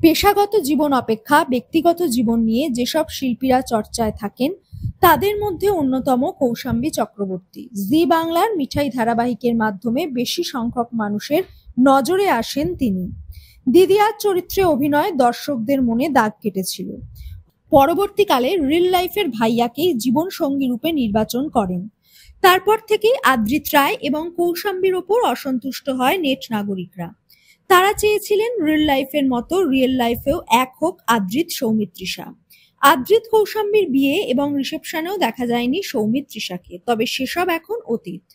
পেশাগত জীবন অপেক্ষা ব্যক্তিগত জীবন নিয়ে যেসব শিল্পীরা চর্চায় থাকেন তাদের মধ্যে অন্যতম কৌশাম্বী চক্রবর্তী। জি বাংলার মিঠাই ধারাবাহিকের মাধ্যমে বেশি সংখ্যক মানুষের নজরে আসেন তিনি। দিদিয়ার চরিত্রে অভিনয় দর্শকদের মনে দাগ কেটেছিল। পরবর্তীকালে রিল লাইফের ভাইয়াকেই জীবন সঙ্গী রূপে নির্বাচন করেন। তারপর থেকেই আদ্রিত রায় এবং কৌশাম্বীর ওপর অসন্তুষ্ট হয় নেট নাগরিকরা। তারা চেয়েছিলেন রিল লাইফের মতো রিয়েল লাইফেও এক হোক আদ্রিত সৌমিত্রিষা। আদ্রিত কৌশাম্বীর বিয়ে এবং রিসেপশনেও দেখা যায়নি সৌমিত্রিষাকে, তবে সেসব এখন অতীত।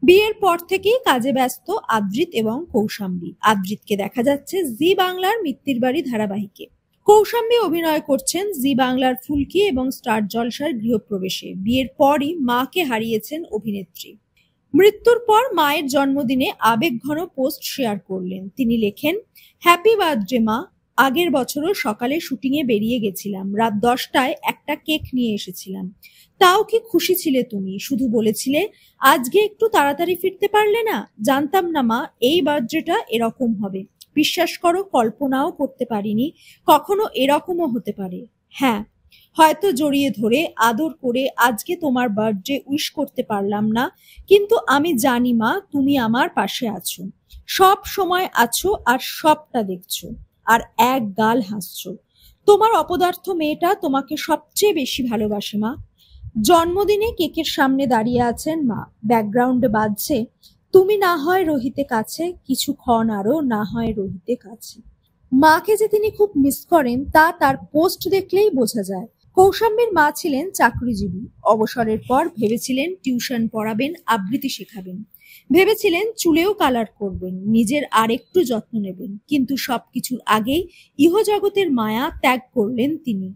বিয়ের পর থেকেই কাজে ব্যস্ত আদ্রিত এবং কৌশাম্বী। আদ্রিতকে দেখা যাচ্ছে জি বাংলার মিত্তির বাড়ি ধারাবাহিকে। কৌশাম্বী অভিনয় করছেন জি বাংলার ফুলকি এবং স্টার জলসার গৃহপ্রবেশে। বিয়ের পরই মাকে হারিয়েছেন অভিনেত্রী। মৃত্যুর পর মায়ের জন্মদিনে আবেগঘন পোস্ট শেয়ার করলেন। তিনি লেখেন, হ্যাপি বার্থডে মা। আগের বছরও সকালে শুটিংয়ে বেরিয়ে গেছিলাম, রাত 10টায় একটা কেক নিয়ে এসেছিলাম। তাও কি খুশি ছিলে তুমি, শুধু বলেছিলে আজকে একটু তাড়াতাড়ি ফিরতে পারলে না। জানতাম না মা এই বার্থডেটা এরকম হবে। বিশ্বাস করো, কল্পনাও করতে পারিনি কখনো এরকমও হতে পারে। হ্যাঁ, হয়তো জড়িয়ে ধরে আদর করে আজকে তোমার বার্থডে উইশ করতে পারলাম না, কিন্তু আমি জানি মা তুমি আমার পাশে আছো, সব সময় আছো আর সবটা দেখছো আর এক গাল হাসছো। তোমার অপদার্থ মেয়েটা তোমাকে সবচেয়ে বেশি ভালোবাসে মা। জন্মদিনে কেকের সামনে দাঁড়িয়ে আছেন মা, ব্যাকগ্রাউন্ডে বাজছে তুমি না হয় রহিতে কাছে, কিছুক্ষণ আরো না হয় রহিতে কাছে। মাকে যে তিনি খুব মিস করেন তা তার পোস্ট দেখলেই বোঝা যায়। কৌশাম্বীর মা ছিলেন চাকরিজীবী। অবসরের পর ভেবেছিলেন টিউশন পড়াবেন, আবৃত্তি শেখাবেন। ভেবেছিলেন চুলেও কালার করবেন, নিজের আরেকটু যত্ন নেবেন। কিন্তু সবকিছুর আগেই ইহজগতের মায়া ত্যাগ করলেন তিনি।